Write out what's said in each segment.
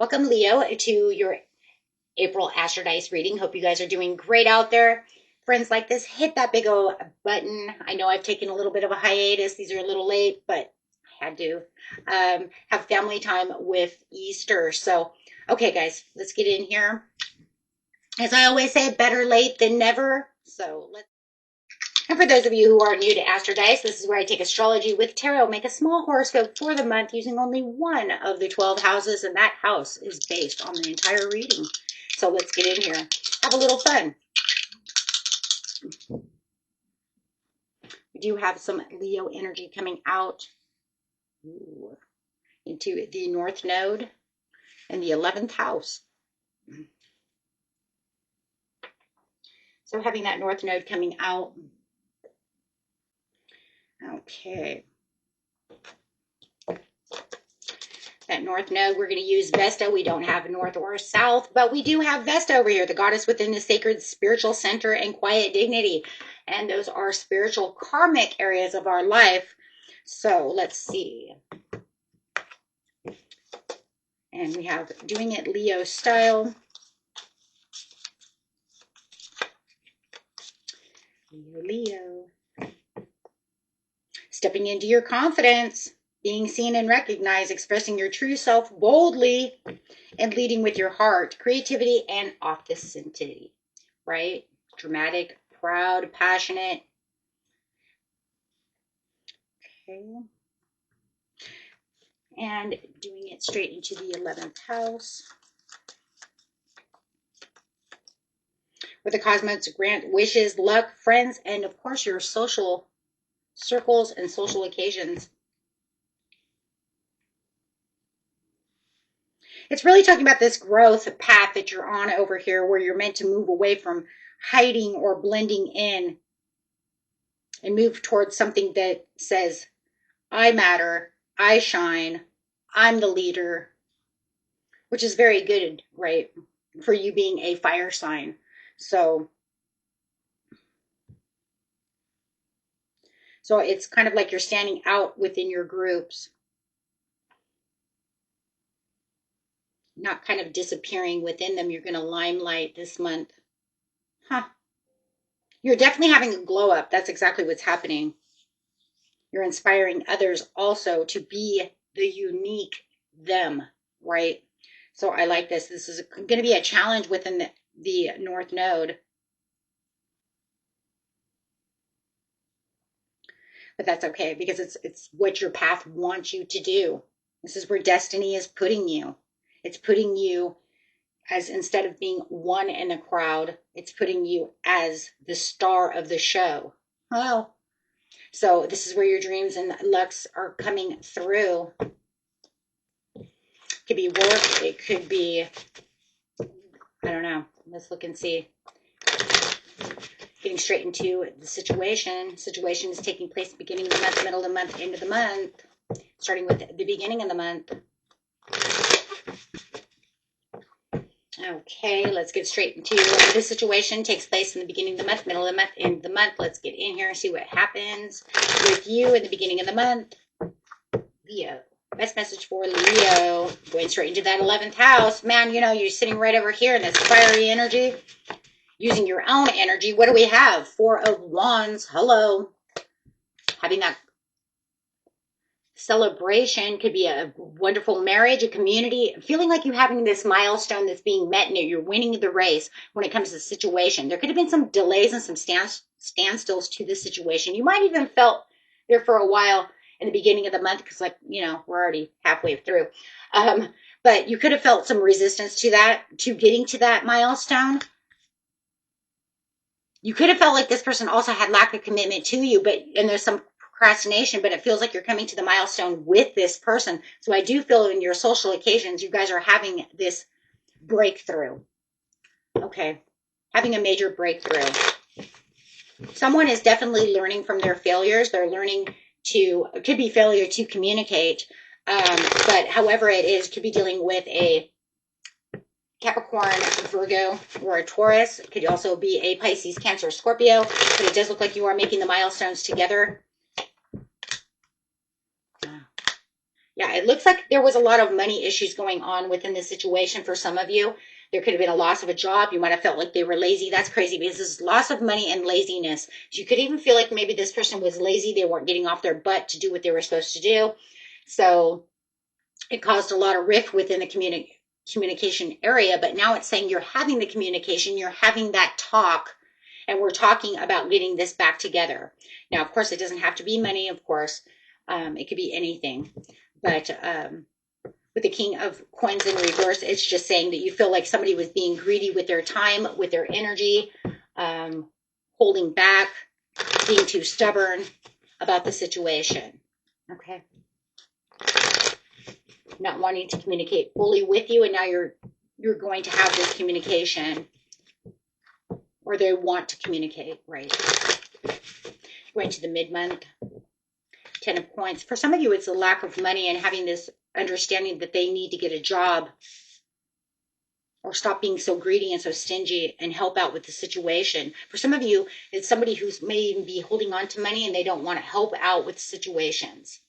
Welcome, Leo, to your April Astrodice reading. Hope you guys are doing great out there. Friends like this, hit that big O button. I know I've taken a little bit of a hiatus. These are a little late, but I had to have family time with Easter. So, okay, guys, let's get in here. As I always say, better late than never. So let's. And for those of you who are new to Astrodice, this is where I take astrology with tarot, make a small horoscope for the month using only one of the 12 houses, and that house is based on the entire reading. So let's get in here. Have a little fun. We do have some Leo energy coming out into the North Node and the 11th house. So having that North Node coming out. Okay. That North Node, we're going to use Vesta. We don't have North or South, but we do have Vesta over here, the goddess within the sacred spiritual center and quiet dignity. And those are spiritual karmic areas of our life. So let's see. And we have doing it Leo style. Leo. Stepping into your confidence, being seen and recognized, expressing your true self boldly, and leading with your heart, creativity, and authenticity, right? Dramatic, proud, passionate. Okay. And doing it straight into the 11th house. Where the cosmos grant wishes, luck, friends, and of course your social circles and social occasions. It's really talking about this growth path that you're on over here where you're meant to move away from hiding or blending in and move towards something that says, I matter, I shine, I'm the leader, which is very good, right, for you being a fire sign. So it's kind of like you're standing out within your groups, not kind of disappearing within them. You're going to limelight this month. Huh. You're definitely having a glow up. That's exactly what's happening. You're inspiring others also to be the unique them, right? So I like this. This is going to be a challenge within the North Node. But that's okay because it's what your path wants you to do. This is where destiny is putting you. It's putting you as, instead of being one in a crowd, it's putting you as the star of the show. Oh, so this is where your dreams and lucks are coming through. It could be work. It could be, I don't know. Let's look and see. Getting straight into the situation. Situation is taking place at the beginning of the month, middle of the month, end of the month. Starting with the beginning of the month. Okay, let's get straight into this situation. Takes place in the beginning of the month, middle of the month, end of the month. Let's get in here and see what happens with you in the beginning of the month. Leo. Best message for Leo. Going straight into that 11th house. Man, you know, you're sitting right over here in this fiery energy. Using your own energy. What do we have? 4 of Wands. Hello. Having that celebration. Could be a wonderful marriage, a community. Feeling like you're having this milestone that's being met and you're winning the race when it comes to the situation. There could have been some delays and some standstills to this situation. You might even felt there for a while in the beginning of the month because, like, you know, we're already halfway through. But you could have felt some resistance to that, to getting to that milestone. You could have felt like this person also had lack of commitment to you, and there's some procrastination, but it feels like you're coming to the milestone with this person. So I do feel in your social occasions, you guys are having this breakthrough. Okay. Having a major breakthrough. Someone is definitely learning from their failures. They're learning to, it could be failure to communicate. But however it is, could be dealing with a Capricorn, Virgo, or a Taurus. It could also be a Pisces, Cancer, Scorpio. But it does look like you are making the milestones together. Yeah, it looks like there was a lot of money issues going on within this situation for some of you. There could have been a loss of a job. You might have felt like they were lazy. That's crazy because this is loss of money and laziness. So you could even feel like maybe this person was lazy. They weren't getting off their butt to do what they were supposed to do. So it caused a lot of rift within the communication area. But now it's saying you're having the communication, you're having that talk, and we're talking about getting this back together. Now, of course, it doesn't have to be money, of course. It could be anything. But with the King of Coins in reverse, it's just saying that you feel like somebody was being greedy with their time, with their energy, holding back, being too stubborn about the situation. Okay. Not wanting to communicate fully with you, and now you're going to have this communication, or they want to communicate, right? Going to the mid-month. 10 of Coins. For some of you, it's a lack of money and having this understanding that they need to get a job or stop being so greedy and so stingy and help out with the situation. For some of you, it's somebody who's may even be holding on to money and they don't want to help out with situations.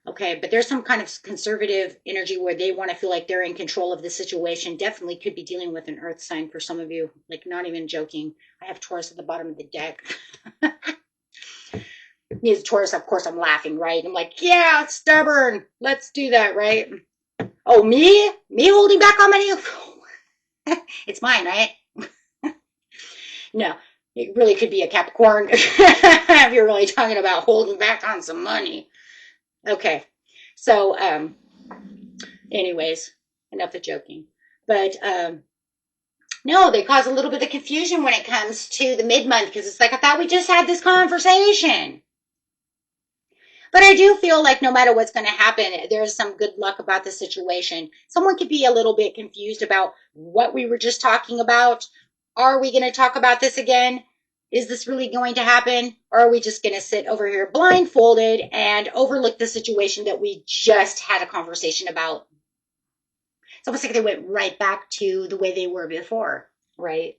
Okay, but there's some kind of conservative energy where they want to feel like they're in control of the situation. Definitely could be dealing with an earth sign for some of you. Like, not even joking. I have Taurus at the bottom of the deck. Means Taurus, of course, I'm laughing, right? I'm like, yeah, stubborn. Let's do that, right? Oh, me? Me holding back on money? It's mine, right? No, it really could be a Capricorn if you're really talking about holding back on some money. Okay, so anyways, enough of joking. But no, they cause a little bit of confusion when it comes to the mid-month because it's like, I thought we just had this conversation. But I do feel like no matter what's going to happen, there's some good luck about the situation. Someone could be a little bit confused about what we were just talking about. Are we going to talk about this again? Is this really going to happen? Or are we just going to sit over here blindfolded and overlook the situation that we just had a conversation about? It's almost like they went right back to the way they were before, right?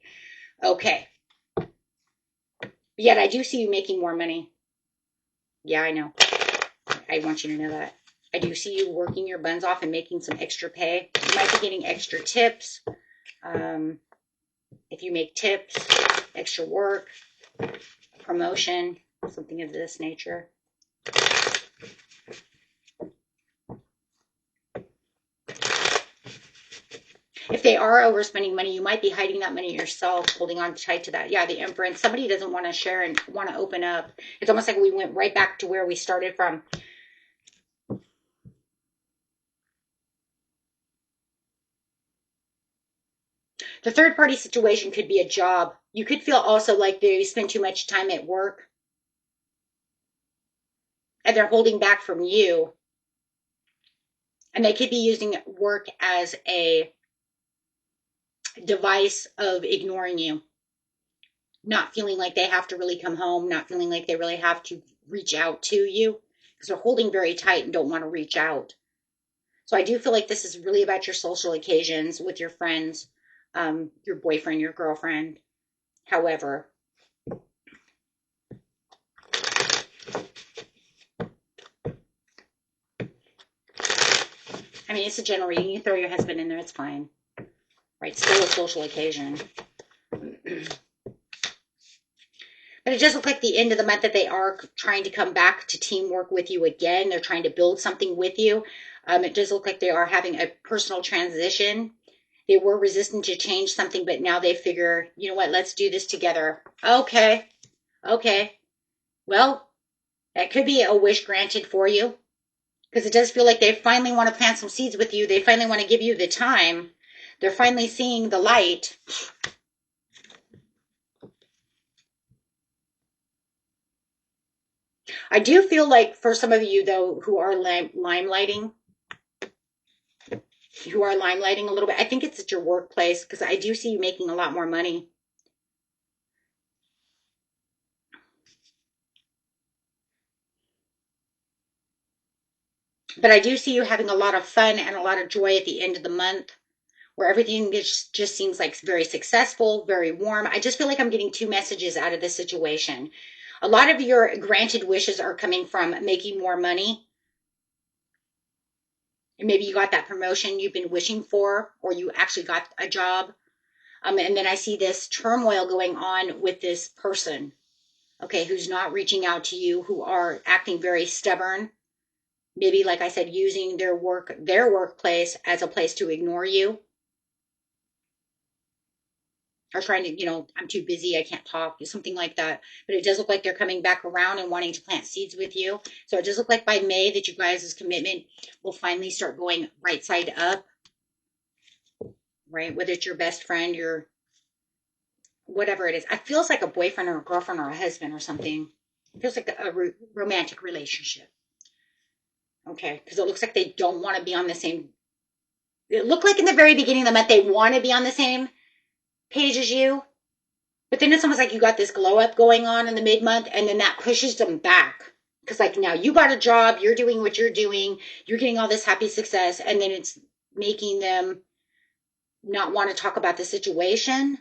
Okay. Yet I do see you making more money. Yeah, I know. I want you to know that. I do see you working your buns off and making some extra pay. You might be getting extra tips. If you make tips, extra work, promotion, something of this nature. If they are overspending money, you might be hiding that money yourself, holding on tight to that. Yeah, the Emperor. Somebody doesn't want to share and want to open up. It's almost like we went right back to where we started from. The third party situation could be a job. You could feel also like they spend too much time at work and they're holding back from you. And they could be using work as a device of ignoring you, not feeling like they have to really come home, not feeling like they really have to reach out to you because they're holding very tight and don't want to reach out. So I do feel like this is really about your social occasions with your friends, your boyfriend, your girlfriend. However, I mean, it's a general reading. You throw your husband in there, it's fine. Right? Still a social occasion. But it does look like the end of the month that they are trying to come back to teamwork with you again. They're trying to build something with you. It does look like they are having a personal transition. They were resistant to change something, but now they figure, you know what, let's do this together. Okay. Well, that could be a wish granted for you because it does feel like they finally want to plant some seeds with you. They finally want to give you the time. They're finally seeing the light. I do feel like for some of you, though, who are limelighting a little bit, I think it's at your workplace because I do see you making a lot more money. But I do see you having a lot of fun and a lot of joy at the end of the month where everything just seems like very successful, very warm. I just feel like I'm getting two messages out of this situation. A lot of your granted wishes are coming from making more money. And maybe you got that promotion you've been wishing for, or you actually got a job. And then I see this turmoil going on with this person, okay, who's not reaching out to you, who are acting very stubborn. Maybe, like I said, using their workplace as a place to ignore you, or trying to, I'm too busy, I can't talk, something like that. But it does look like they're coming back around and wanting to plant seeds with you. So it does look like by May that you guys' commitment will finally start going right side up, right? Whether it's your best friend, your whatever it is. It feels like a boyfriend or a girlfriend or a husband or something. It feels like a romantic relationship. Okay, because it looks like they don't want to be on the same. It looked like in the very beginning of the month they want to be on the same page as you, but then it's almost like you got this glow up going on in the mid month, and then that pushes them back. Because like now you got a job, you're doing what you're doing, you're getting all this happy success, and then it's making them not want to talk about the situation.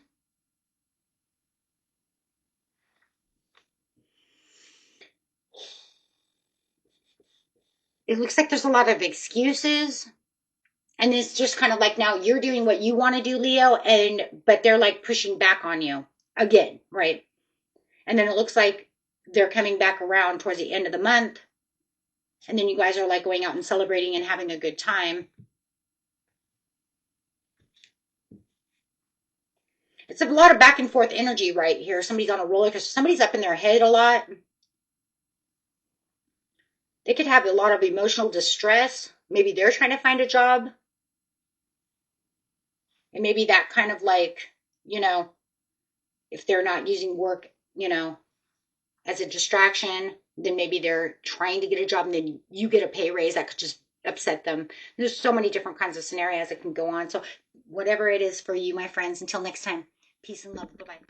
It looks like there's a lot of excuses. And it's just kind of like now you're doing what you want to do, Leo, but they're like pushing back on you again, right? And then it looks like they're coming back around towards the end of the month. And then you guys are like going out and celebrating and having a good time. It's a lot of back and forth energy right here. Somebody's on a roller coaster. Somebody's up in their head a lot. They could have a lot of emotional distress. Maybe they're trying to find a job. And maybe that kind of like, if they're not using work, as a distraction, then maybe they're trying to get a job and then you get a pay raise that could just upset them. There's so many different kinds of scenarios that can go on. So whatever it is for you, my friends, until next time, peace and love. Bye-bye.